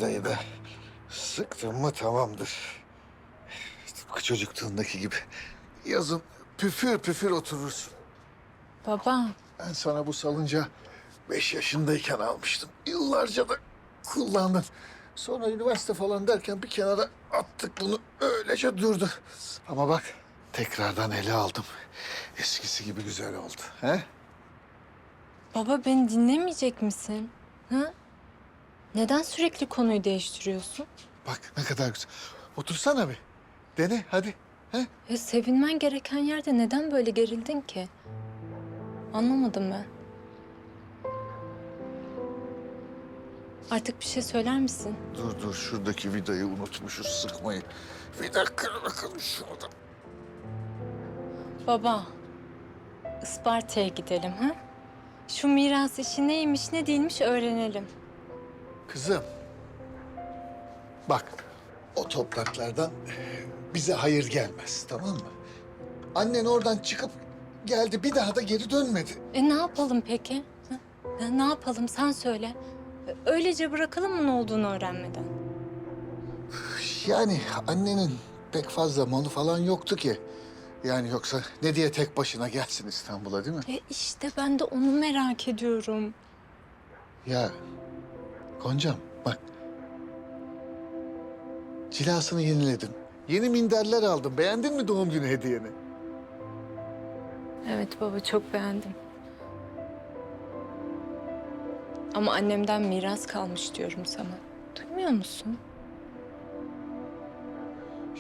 vidayı da sıktın mı tamamdır. Tıpkı çocukluğundaki gibi. Yazın püfür püfür oturursun. Baba, Ben sana bu salıncağı 5 yaşındayken almıştım. Yıllarca da kullandın. Sonra üniversite falan derken bir kenara attık bunu. Öylece durdu. Ama bak tekrardan ele aldım. Eskisi gibi güzel oldu. He? baba beni dinlemeyecek misin? Ha? Neden sürekli konuyu değiştiriyorsun? Bak ne kadar güzel. Otursana bir. Dene hadi. He? Ya sevinmen gereken yerde neden böyle gerildin ki? Anlamadım ben. Artık bir şey söyler misin? Dur şuradaki vidayı unutmuşuz sıkmayı. Vida kır bakalım şunu da. Baba, Isparta'ya gidelim ha? Şu miras işi neymiş ne değilmiş öğrenelim. Kızım. Bak o topraklardan bize hayır gelmez tamam mı? Annen oradan çıkıp geldi bir daha da geri dönmedi. Ne yapalım peki? Ha? Ya ne yapalım sen söyle. Öylece bırakalım mı ne olduğunu öğrenmeden? Yani annenin pek fazla malı falan yoktu ki. Yani yoksa ne diye tek başına gelsin İstanbul'a değil mi? İşte ben de onu merak ediyorum. Ya Goncam bak. Cilasını yeniledim. Yeni minderler aldım. Beğendin mi doğum günü hediyeni? Evet baba çok beğendim. Ama annemden miras kalmış diyorum sana. Duymuyor musun?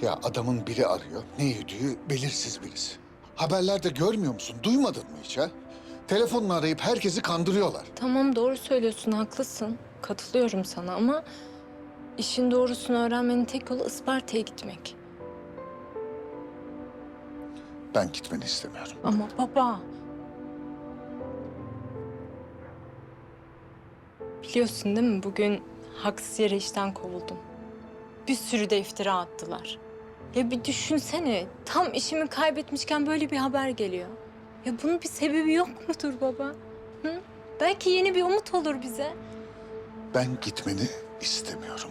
Ya adamın biri arıyor. Ne yediği belirsiz birisi. Haberlerde görmüyor musun? Duymadın mı hiç ha? Telefonla arayıp herkesi kandırıyorlar. Tamam doğru söylüyorsun haklısın. Katılıyorum sana ama işin doğrusunu öğrenmenin tek yolu Isparta'ya gitmek. Ben gitmeni istemiyorum. Ama baba. Biliyorsun değil mi bugün haksız yere işten kovuldum. Bir sürü de iftira attılar. Ya bir düşünsene tam işimi kaybetmişken böyle bir haber geliyor. Ya bunun bir sebebi yok mudur baba? Hı? Belki yeni bir umut olur bize. Ben gitmeni istemiyorum.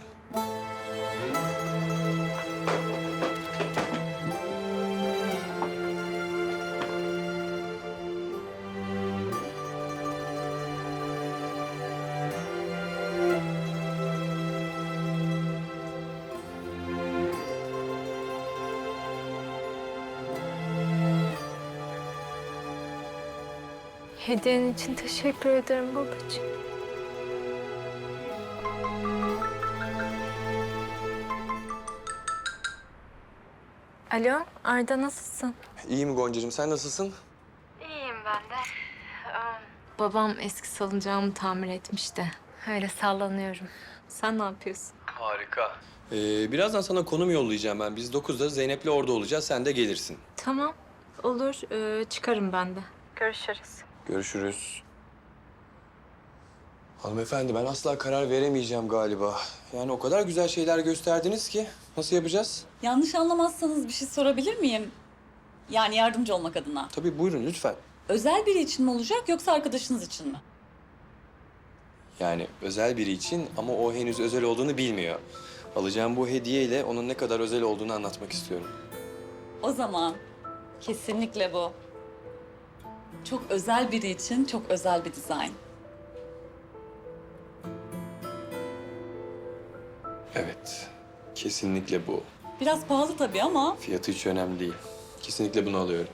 Hediyen için teşekkür ederim babacığım. Alo, Arda nasılsın? İyiyim Goncacığım, sen nasılsın? İyiyim ben de. Babam eski salıncağımı tamir etmiş de. Öyle sallanıyorum. Sen ne yapıyorsun? Harika. Birazdan sana konum yollayacağım ben. Biz 9'da Zeynep'le orada olacağız, sen de gelirsin. Tamam, olur. Çıkarım ben de. Görüşürüz. Görüşürüz. Hanımefendi, ben asla karar veremeyeceğim galiba. Yani o kadar güzel şeyler gösterdiniz ki. Nasıl yapacağız? Yanlış anlamazsanız bir şey sorabilir miyim? Yani yardımcı olmak adına. Tabii buyurun lütfen. Özel biri için mi olacak yoksa arkadaşınız için mi? Yani özel biri için ama o henüz özel olduğunu bilmiyor. Alacağım bu hediyeyle onun ne kadar özel olduğunu anlatmak istiyorum. O zaman kesinlikle bu. Çok özel biri için çok özel bir dizayn. Evet, kesinlikle bu. Biraz pahalı tabii ama Fiyatı hiç önemli değil. Kesinlikle bunu alıyorum.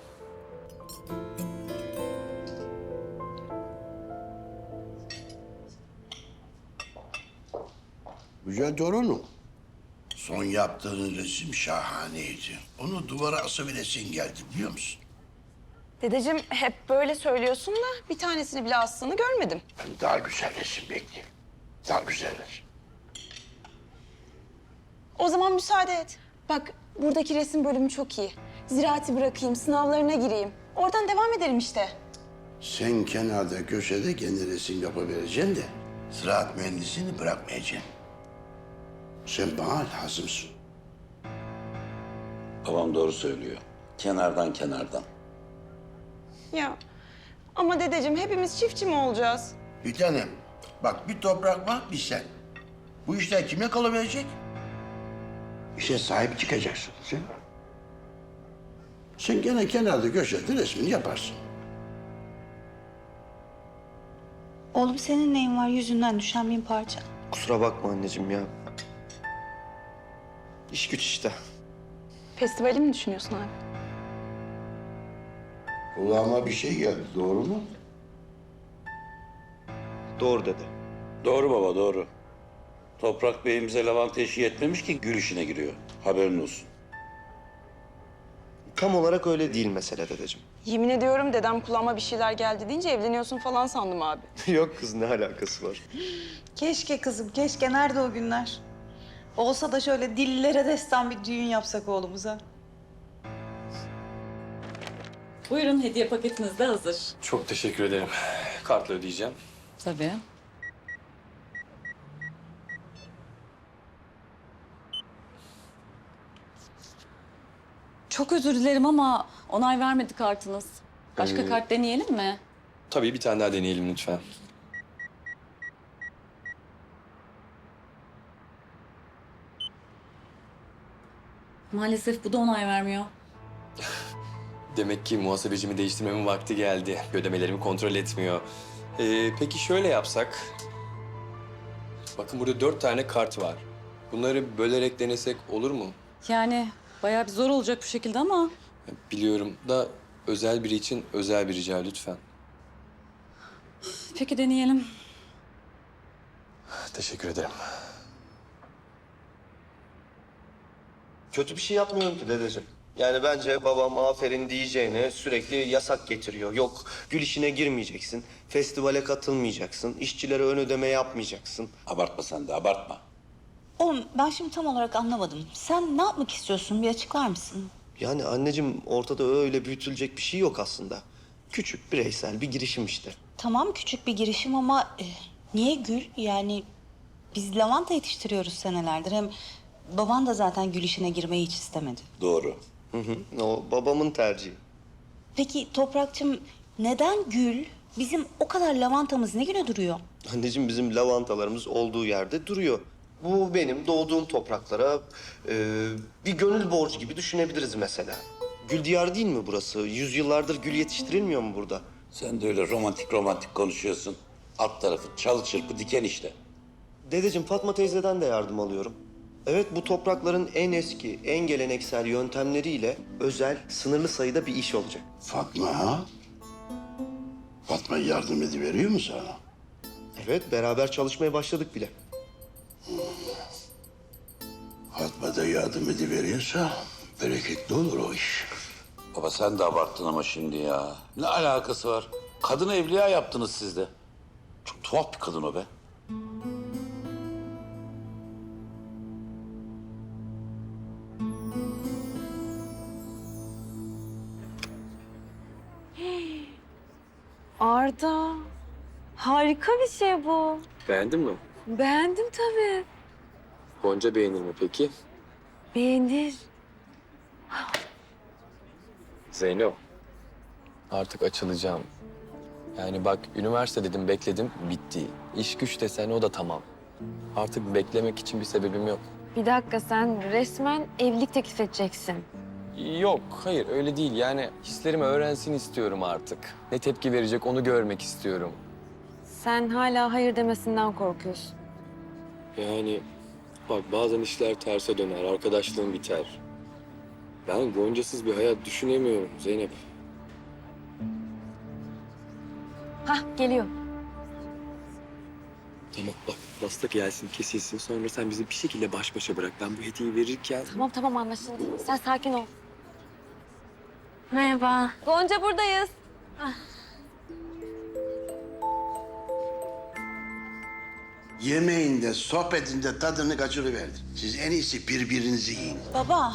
Güzel torunum. Son yaptığın resim şahaneydi. Onu duvara asabilirsin geldi biliyor musun? Dedeciğim hep böyle söylüyorsun da bir tanesini bile astığını görmedim. Ben daha güzel resim bekleyeyim. Daha güzel resim. O zaman müsaade et. Bak buradaki resim bölümü çok iyi. Ziraati bırakayım, sınavlarına gireyim. Oradan devam edelim işte. Sen kenarda köşede kendi resim yapabileceksin de ziraat mühendisliğini bırakmayacaksın. Sen bana lazımsın. Babam doğru söylüyor. Kenardan kenardan. Ya ama dedeciğim hepimiz çiftçi mi olacağız? Bir tanem, bak bir toprak var bir sen. Bu işler kime kalıverecek? İşe sahip çıkacaksın sen. Sen gene kenarda köşede resmini yaparsın. Oğlum senin neyin var yüzünden düşen bin parça? Kusura bakma anneciğim ya. İş güç işte. Festivali mi düşünüyorsun abi? Kulağıma bir şey geldi, doğru mu? Doğru dedi. Doğru baba, doğru. Toprak Bey'imize lavanta eşiği etmemiş ki gül işine giriyor. Haberin olsun. Tam olarak öyle değil mesele dedeciğim. Yemin ediyorum dedem kulağıma bir şeyler geldi deyince evleniyorsun falan sandım abi. Yok kız, ne alakası var? Keşke kızım, keşke. Nerede o günler? Olsa da şöyle dillere destan bir düğün yapsak oğlumuza. Buyurun, hediye paketiniz de hazır. Çok teşekkür ederim. Kartla ödeyeceğim. Tabii. Çok özür dilerim ama onay vermedi kartınız. Başka kart deneyelim mi? Tabii bir tane daha deneyelim lütfen. Maalesef bu da onay vermiyor. Demek ki muhasebecimi değiştirmemin vakti geldi. Ödemelerimi kontrol etmiyor. Peki şöyle yapsak. Bakın burada 4 tane kart var. Bunları bölerek denesek olur mu? Yani bayağı bir zor olacak bu şekilde ama... Biliyorum da özel biri için özel bir rica lütfen. Peki deneyelim. Teşekkür ederim. Kötü bir şey yapmıyorum ki dedeciğim. Yani bence babam aferin diyeceğine sürekli yasak getiriyor. Yok, gül işine girmeyeceksin, festivale katılmayacaksın, işçilere ön ödeme yapmayacaksın. Abartma sen de, abartma. Oğlum ben şimdi tam olarak anlamadım. Sen ne yapmak istiyorsun? Bir açıklar mısın? Yani anneciğim ortada öyle büyütülecek bir şey yok aslında. Küçük, bireysel bir girişim işte. Tamam küçük bir girişim ama niye gül? Yani biz lavanta yetiştiriyoruz senelerdir. Hem baban da zaten gül işine girmeyi hiç istemedi. Doğru. Hı hı, o babamın tercihi. Peki Toprak'cığım neden gül? Bizim o kadar lavantamız ne güne duruyor? Anneciğim bizim lavantalarımız olduğu yerde duruyor. Bu benim doğduğum topraklara bir gönül borcu gibi düşünebiliriz mesela. Gül diyarı değil mi burası? Yüzyıllardır gül yetiştirilmiyor mu burada? Sen de öyle romantik romantik konuşuyorsun. Alt tarafı çalı çırpı diken işte. Dedeciğim Fatma teyzeden de yardım alıyorum. Evet bu toprakların en eski, en geleneksel yöntemleriyle özel, sınırlı sayıda bir iş olacak. Fatma ha? Fatma yardım ediveriyor mu sana? Evet beraber çalışmaya başladık bile. Fatma da yardım ediveriyorsa bereketli olur o iş. Baba sen de abarttın ama şimdi ya. Ne alakası var? Kadını evliya yaptınız siz de. Çok tuhaf bir kadın o be. Arda, harika bir şey bu. Beğendin mi? Beğendim tabii. Gonca beğenir mi peki? Beğenir. Zeyno. Artık açılacağım. Yani bak üniversite dedim bekledim bitti. İş güç desen o da tamam. Artık beklemek için bir sebebim yok. Bir dakika sen resmen evlilik teklif edeceksin. Yok hayır öyle değil yani hislerimi öğrensin istiyorum artık. Ne tepki verecek onu görmek istiyorum. Sen hala hayır demesinden korkuyorsun. Yani bak bazen işler terse döner, arkadaşlığım biter. Ben Gonca'sız bir hayat düşünemiyorum Zeynep. Hah geliyor. Tamam bak pasta gelsin kesilsin sonra sen bizi bir şekilde baş başa bırak. Ben bu hediyeyi verirken... Tamam anlaşıldı. Sen sakin ol. Merhaba. Gonca buradayız. Yemeğinde, sohbetinde tadını kaçırıverdin. Siz en iyisi birbirinizi yiyin. Baba.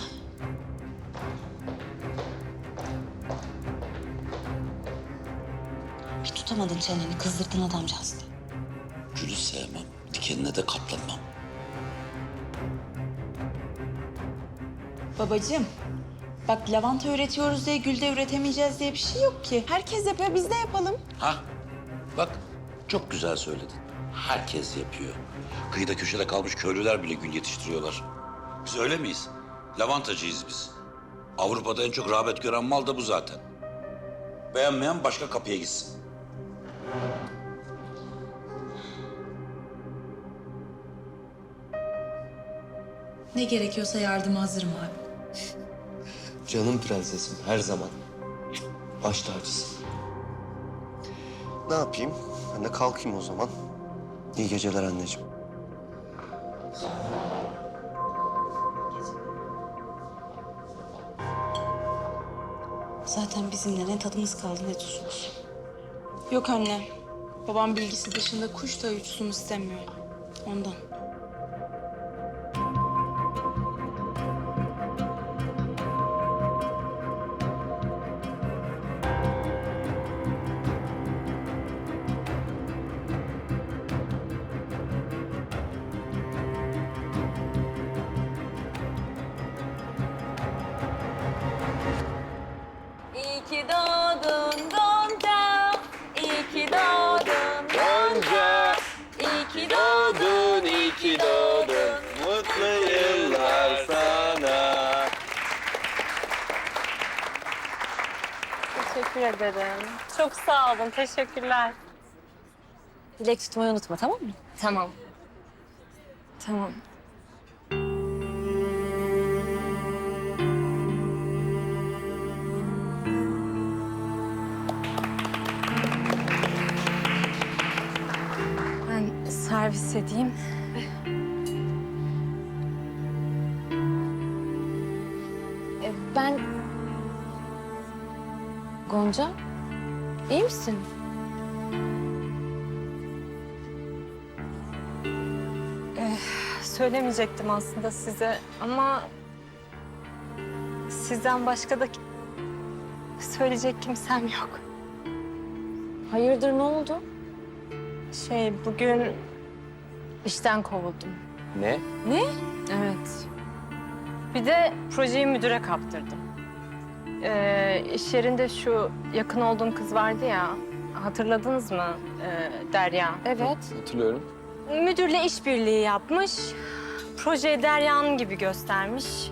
Bir tutamadın çeneni, kızdırdın adamcağızı. Gülü sevmem, dikenine de katlanmam. Babacığım, bak lavanta üretiyoruz diye gül de üretemeyeceğiz diye bir şey yok ki. Herkes yapıyor biz de yapalım. Ha, bak çok güzel söyledin. Herkes yapıyor. Kıyıda köşede kalmış köylüler bile gül yetiştiriyorlar. Biz öyle miyiz? Lavantacıyız biz. Avrupa'da en çok rağbet gören mal da bu zaten. Beğenmeyen başka kapıya gitsin. Ne gerekiyorsa yardıma hazırım abi. Canım prensesim her zaman. Baş tacısın. Ne yapayım? Ben de kalkayım o zaman. İyi geceler anneciğim. Zaten bizimle ne tadımız kaldı ne tuzumuz. Yok anne. Babam bilgisi dışında kuş da uçsun istemiyor. Ondan. İyi ki doğdun Gonca, iyi ki doğdun Gonca, iyi ki doğdun, iyi ki doğdun. Mutlu yıllar sana. Teşekkür ederim. Çok sağ olun. Teşekkürler. Dilek tutmayı unutma, tamam mı? Tamam. Tamam. Ben servis edeyim. Ben... Gonca, iyi misin? Söylemeyecektim aslında size ama sizden başka da söyleyecek kimsem yok. Hayırdır, ne oldu? Bugün işten kovuldum. Ne? Evet. Bir de projeyi müdüre kaptırdım. İş yerinde şu yakın olduğum kız vardı ya, hatırladınız mı? Derya. Evet. Hatırlıyorum. Müdürle işbirliği yapmış, projeyi Derya'nın gibi göstermiş,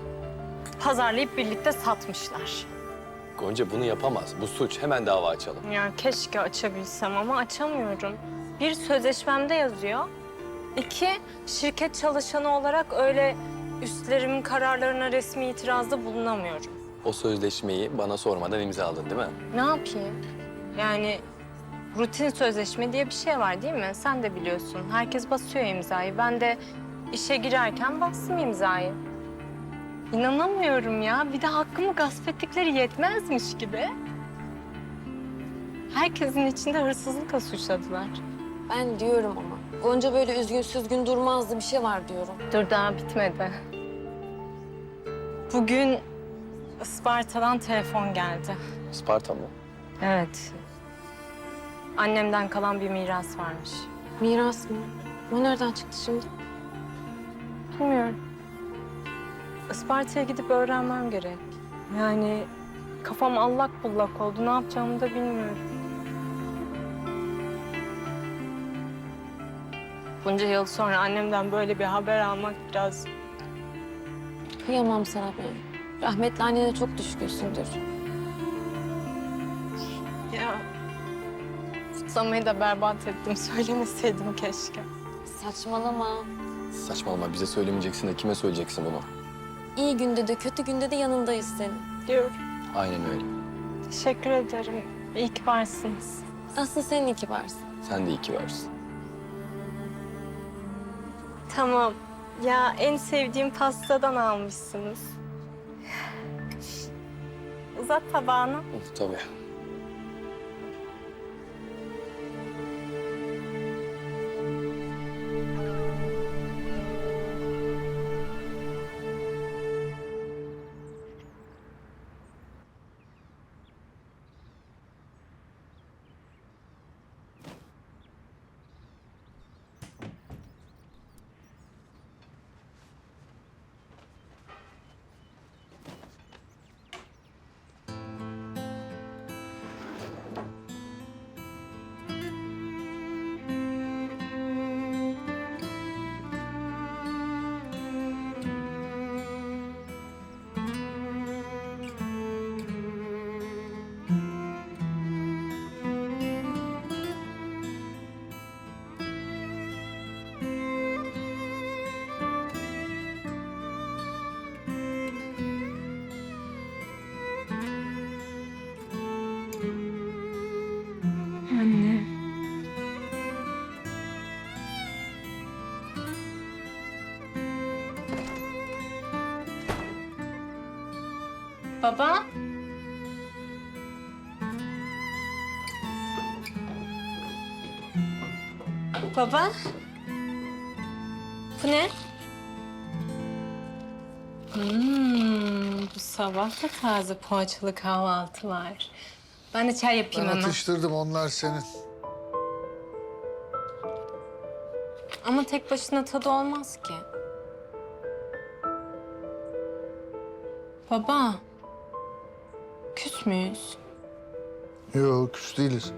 pazarlayıp birlikte satmışlar. Gonca bunu yapamaz. Bu suç. Hemen dava açalım. Ya keşke açabilsem ama açamıyorum. Bir, sözleşmemde yazıyor. İki, şirket çalışanı olarak öyle üstlerimin kararlarına resmi itirazda bulunamıyorum. O sözleşmeyi bana sormadan imzaladın değil mi? Ne yapayım? Yani rutin sözleşme diye bir şey var değil mi? Sen de biliyorsun. Herkes basıyor imzayı. Ben de işe girerken bastım imzayı. İnanamıyorum ya. Bir de hakkımı gasp ettikleri yetmezmiş gibi. Herkesin içinde hırsızlıkla suçladılar. Ben diyorum ama. Gonca böyle üzgün süzgün durmazdı, bir şey var diyorum. Dur, daha bitmedi. Bugün Isparta'dan telefon geldi. Sparta mı? Evet. Annemden kalan bir miras varmış. Miras mı? O nereden çıktı şimdi? Bilmiyorum. Isparta'ya gidip öğrenmem gerek. Yani kafam allak bullak oldu. Ne yapacağımı da bilmiyorum. Bunca yıl sonra annemden böyle bir haber almak biraz... Kıyamam sana ben. Rahmetli annene çok düşkünsündür. Ya kutlamayı da berbat ettim. Söylemeseydim keşke. Saçmalama. Saçmalama. Bize söylemeyeceksin de kime söyleyeceksin bunu? İyi günde de kötü günde de yanındayız senin. Diyorum. Aynen öyle. Teşekkür ederim. İyi ki varsınız. Aslı senin iyi ki varsın. Sen de iyi ki varsın. Tamam. Ya en sevdiğim pastadan almışsınız. Uzat tabağını. Tabii. Baba? Baba? Bu ne? Bu sabah da taze poğaçalı kahvaltı var. Ben de çay yapayım Ben hemen. atıştırdım, onlar senin. Ama tek başına tadı olmaz ki. Baba, küs müyüz? Yok, küs değiliz.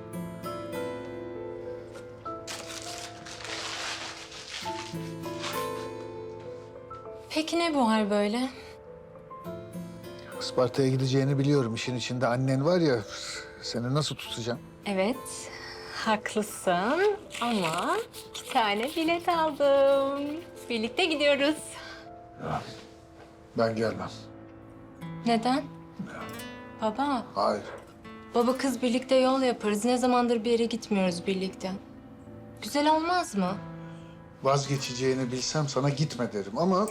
Peki ne bu hal böyle? Isparta'ya gideceğini biliyorum. İşin içinde annen var ya, seni nasıl tutacağım? Evet, haklısın ama 2 tane bilet aldım. Birlikte gidiyoruz. Ben gelmem. Neden? Baba, Hayır. baba kız birlikte yol yaparız. Ne zamandır bir yere gitmiyoruz birlikte. Güzel olmaz mı? Vazgeçeceğini bilsem sana gitme derim ama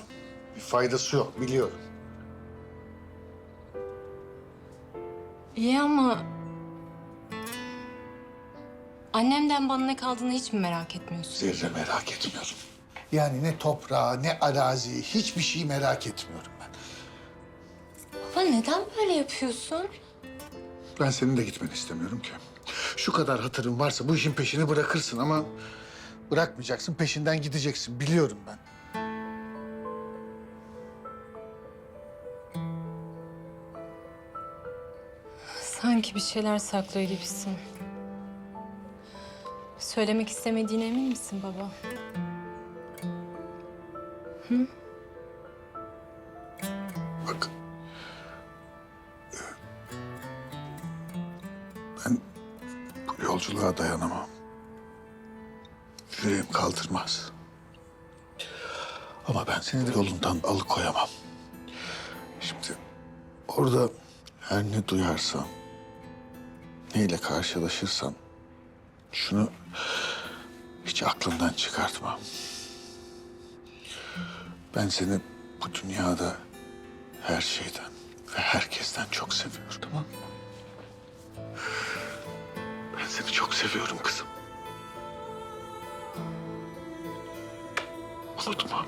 bir faydası yok, biliyorum. İyi ama... Annemden bana ne kaldığını hiç mi merak etmiyorsun? Zerre merak etmiyorum. Yani ne toprağı, ne araziyi, hiçbir şeyi merak etmiyorum ben. Baba neden böyle yapıyorsun? Ben senin de gitmeni istemiyorum ki. Şu kadar hatırın varsa bu işin peşini bırakırsın ama... bırakmayacaksın, peşinden gideceksin. Biliyorum ben. Sanki bir şeyler saklıyor gibisin. Söylemek istemediğine emin misin baba? Bak. Ben bu yolculuğa dayanamam. Yüreğim kaldırmaz. Ama ben seni de yolundan alıkoyamam. Şimdi orada her ne duyarsam, neyle karşılaşırsam şunu hiç aklından çıkartma. Ben seni bu dünyada her şeyden ve herkesten çok seviyorum, tamam mı? Ben seni çok seviyorum kızım. Unutma.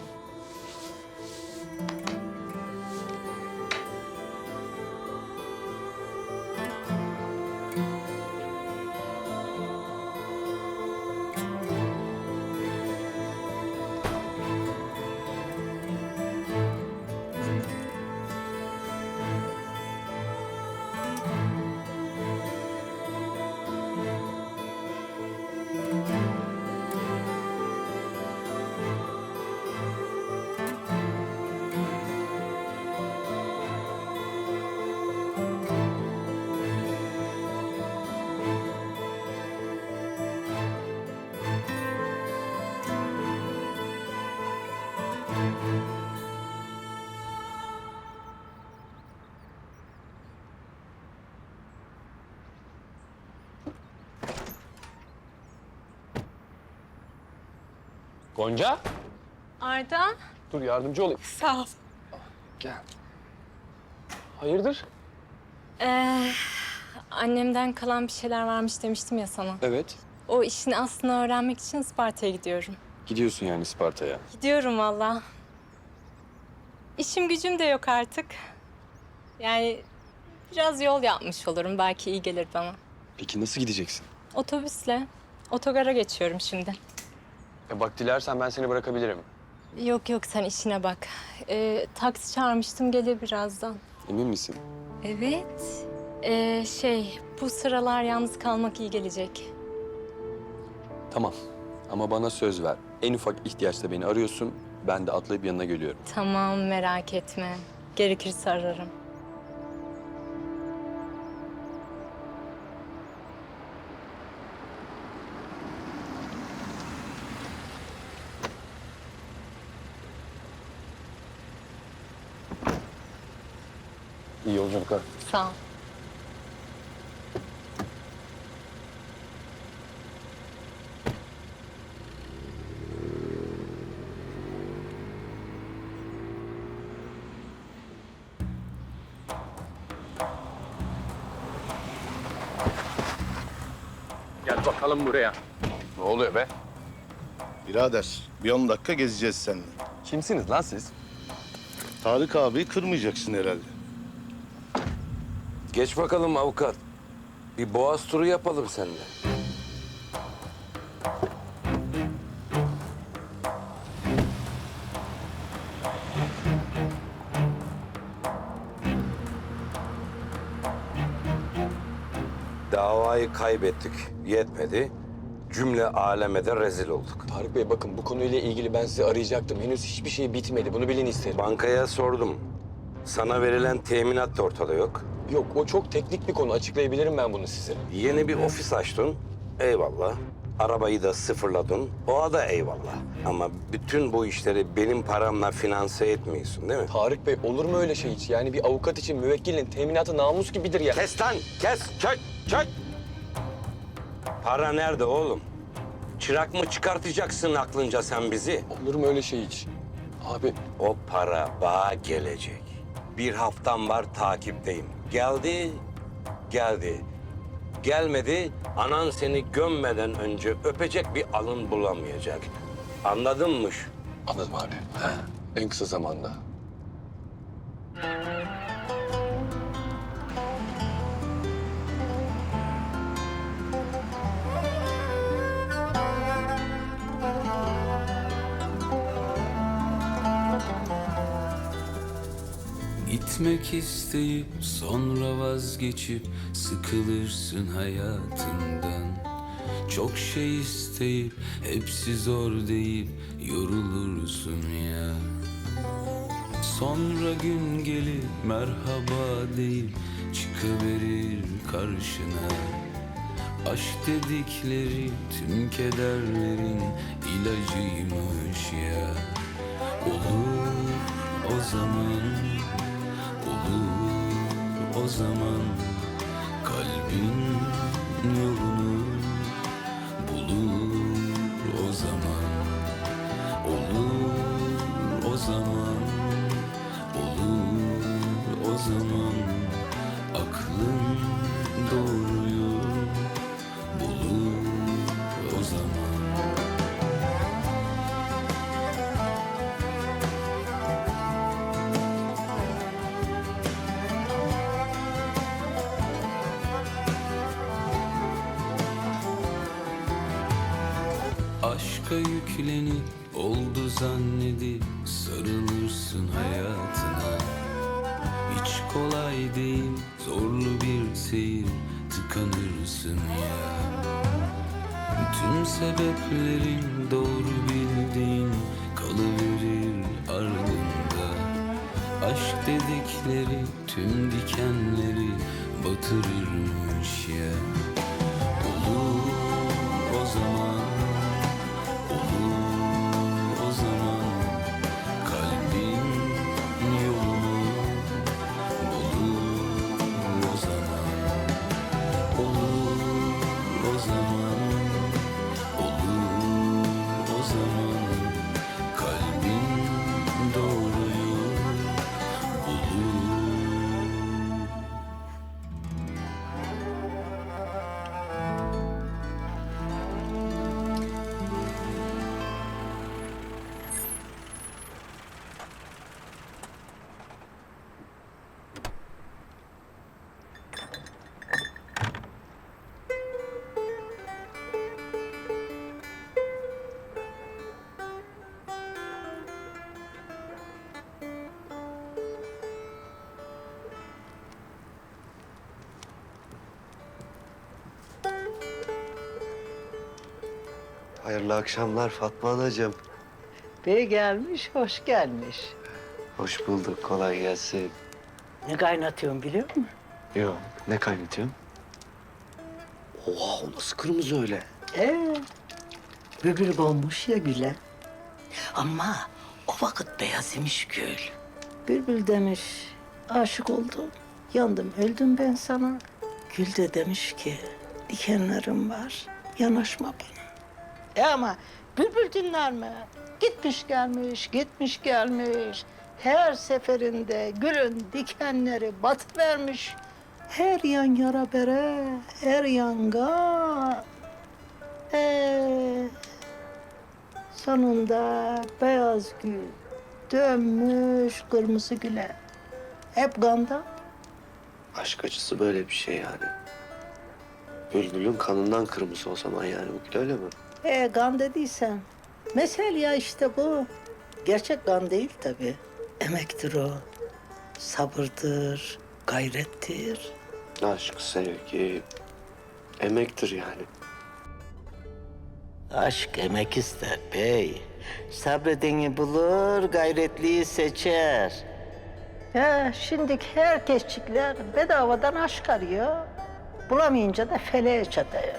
Gonca, Arda. dur yardımcı olayım. Sağ ol. Gel. Hayırdır? Annemden kalan bir şeyler varmış demiştim ya sana. Evet. O işin aslını öğrenmek için Isparta'ya gidiyorum. Gidiyorsun yani Isparta'ya. Gidiyorum valla. İşim gücüm de yok artık. Yani biraz yol yapmış olurum. Belki iyi gelir bana. Peki nasıl gideceksin? Otobüsle. Otogara geçiyorum şimdi. Bak dilersen ben seni bırakabilirim. Yok yok sen işine bak. Taksi çağırmıştım gelir birazdan. Emin misin? Evet. Bu sıralar yalnız kalmak iyi gelecek. Tamam. Ama bana söz ver. En ufak ihtiyaçta beni arıyorsun. Ben de atlayıp yanına geliyorum. Tamam merak etme. Gerekirse ararım. İyi yolculuklar. Sağ ol. bakalım buraya. Ne oluyor be? Birader, bir 10 dakika gezeceğiz seninle. Kimsiniz lan siz? Tarık abi kırmayacaksın herhalde. Geç bakalım avukat. Bir boğaz turu yapalım seninle. Davayı kaybettik. Yetmedi. Cümle aleme de rezil olduk. Tarık Bey bakın bu konuyla ilgili ben sizi arayacaktım. Henüz hiçbir şey bitmedi. Bunu bilin isterim. Bankaya sordum. Sana verilen teminat da ortada yok. Yok o çok teknik bir konu. Açıklayabilirim ben bunu size. Yeni bir ofis açtın. Eyvallah. Arabayı da sıfırladın. O da eyvallah. Ama bütün bu işleri benim paramla finanse etmiyorsun değil mi? Tarık Bey olur mu öyle şey hiç? Yani bir avukat için müvekkilin teminatı namus gibidir ya. Kes lan, kes. Çök, çök. Para nerede oğlum? Çırak mı çıkartacaksın aklınca sen bizi? Olur mu öyle şey hiç? Abi O para bana gelecek. Bir haftam var takipteyim. Geldi, geldi. Gelmedi, anan seni gömmeden önce öpecek bir alın bulamayacak. Anladın mı? anladım abi. En kısa zamanda. Gitmek isteyip sonra vazgeçip sıkılırsın hayatından. Çok şey isteyip hepsi zor deyip yorulursun ya. Sonra gün gelir merhaba deyip çıkıverir karşına. Aşk dedikleri tüm kederlerin ilacıymış ya. Olur o zaman, olur o zaman, kalbin yolunu bulur o zaman. Olur o zaman, olur o zaman, aklın doğruyu bulur o zaman. Aşka yüklenip oldu zannedip sarılırsın hayatına. Hiç kolay değil, zorlu bir seyir, tıkanırsın ya. Tüm sebeplerin doğru bildiğin kalıverir ardında. Aşk dedikleri tüm dikenleri batırırmış ya. Olur o zaman, olur o zaman, kalbin yolunu bulur o zaman. Olur o zaman, olur o zaman, kalbin doğruyu bulur. Hayırlı akşamlar Fatma Anacığım. Bey gelmiş, hoş gelmiş. Hoş bulduk, kolay gelsin. Ne kaynatıyorsun biliyor musun? Yok, ne kaynatıyorsun? Oha, o nasıl kırmızı öyle? Bülbül konmuş ya güle. Ama o vakit beyaz imiş gül. Bülbül demiş, aşık oldum, yandım, öldüm ben sana. Gül de demiş ki, dikenlerim var, yanaşma bana. Ama bülbül dinler mi? Gitmiş gelmiş, gitmiş gelmiş. Her seferinde gülün dikenleri batıvermiş. Her yan yara bere, her yan gam. Sonunda beyaz gül dönmüş kırmızı güle. Hep ganda. Aşk acısı böyle bir şey yani. Bülbülün kanından kırmızı o zaman yani bu gül öyle mi? Gan dediysen. Mesel ya işte bu. Gerçek gan değil tabii. Emektir o. Sabırdır, gayrettir. Aşk, sevgi, emektir yani. Aşk emek ister bey. Sabredeni bulur, gayretliyi seçer. Ya şimdiki herkesçikler bedavadan aşk arıyor. Bulamayınca da feleğe çatıyor.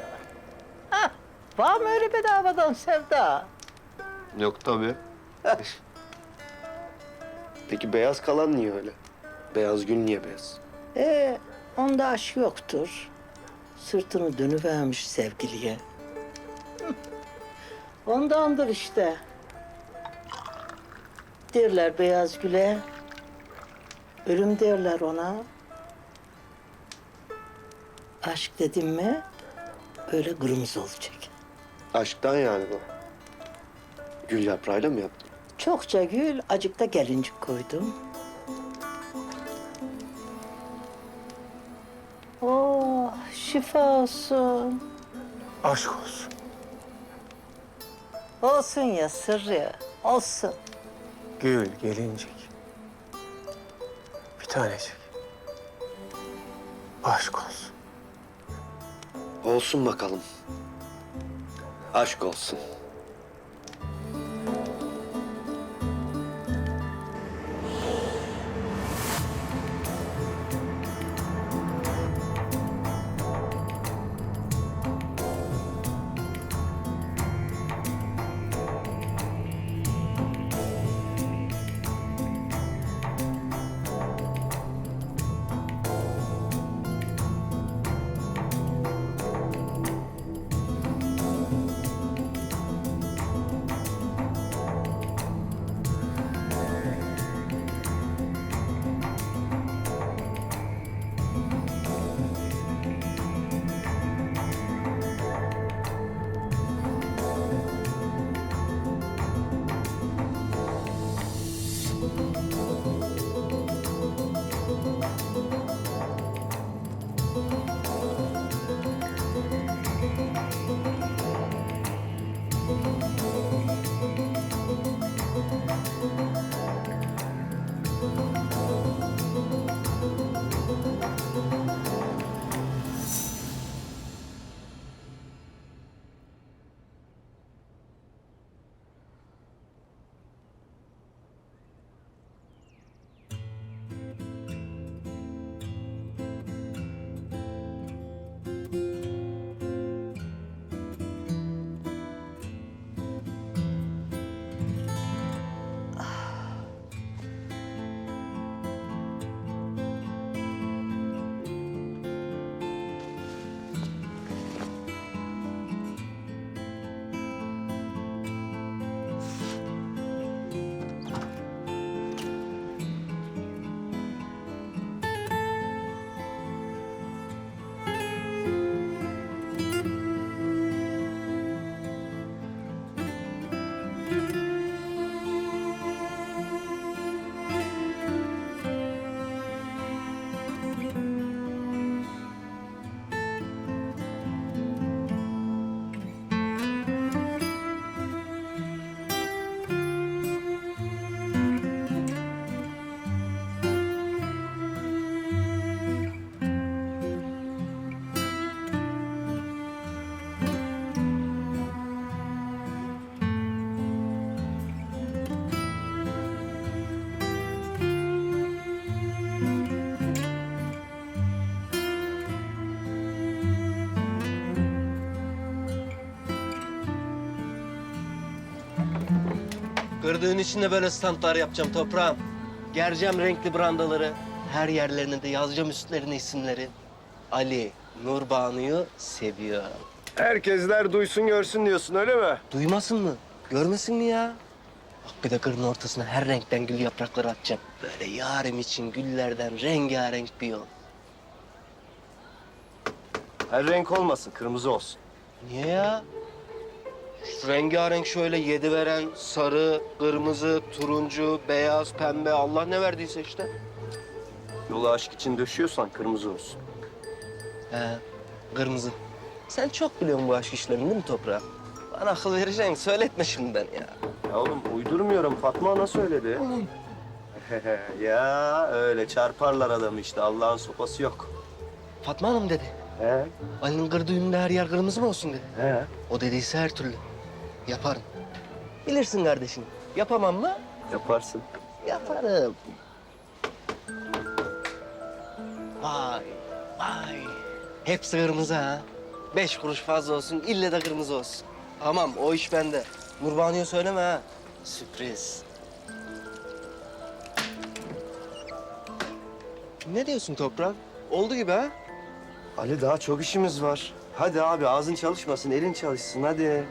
Ha, var mı öyle bedavadan sevda? Yok tabii. Peki beyaz kalan niye öyle? Beyaz gül niye beyaz? Onda aşk yoktur. Sırtını dönüvermiş sevgiliye. Ondandır işte. Derler beyaz güle. Ölüm derler ona. Aşk dedim mi böyle kırmızı olacak. Aşktan yani bu. Gül yaprağıyla mı yaptın? Çokça gül, acık da gelincik koydum. Oh, şifa olsun. Aşk olsun. Olsun ya sırrı, olsun. Gül, gelincik. Bir tanecik. Aşk olsun. Olsun bakalım. Aşk olsun. Kırdığın için de böyle standlar yapacağım toprağım. Gereceğim renkli brandaları. Her yerlerine de yazacağım üstlerine isimleri. Ali, Nurbanu'yu seviyor. Herkesler duysun görsün diyorsun öyle mi? Duymasın mı? Görmesin mi ya? Bak bir de kırın ortasına her renkten gül yaprakları atacağım. Böyle yarım için güllerden rengarenk bir yol. Her renk olmasın, kırmızı olsun. Niye ya? Rengarenk şöyle 7 veren sarı, kırmızı, turuncu, beyaz, pembe Allah ne verdiyse işte. Yolu aşk için döşüyorsan kırmızı olsun. He, kırmızı. Sen çok biliyorsun bu aşk işlerini değil mi Toprağa? Bana akıl vereceksin, söyletme şimdiden ya. Ya oğlum uydurmuyorum, Fatma Ana söyledi. Ya öyle çarparlar adamı işte, Allah'ın sopası yok. Fatma Hanım dedi. He. Ali'nin kır düğününde her yer kırmızı mı olsun dedi. He. O dediyse her türlü. Yaparım. Bilirsin kardeşim. Yapamam mı? Yaparsın. Yaparım. Vay, vay. Hepsi kırmızı ha. 5 kuruş fazla olsun, ille de kırmızı olsun. Tamam, o iş bende. Nurbaniye söyleme ha. Sürpriz. Ne diyorsun Toprak? Oldu gibi ha? Ali daha çok işimiz var. Hadi abi ağzın çalışmasın, elin çalışsın hadi.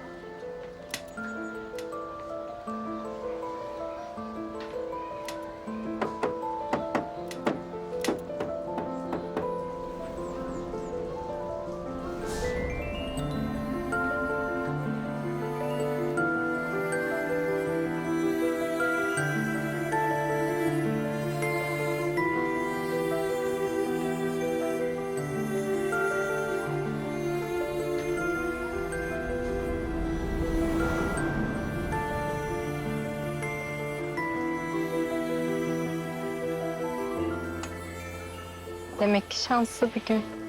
Demek ki şanslı bir gün.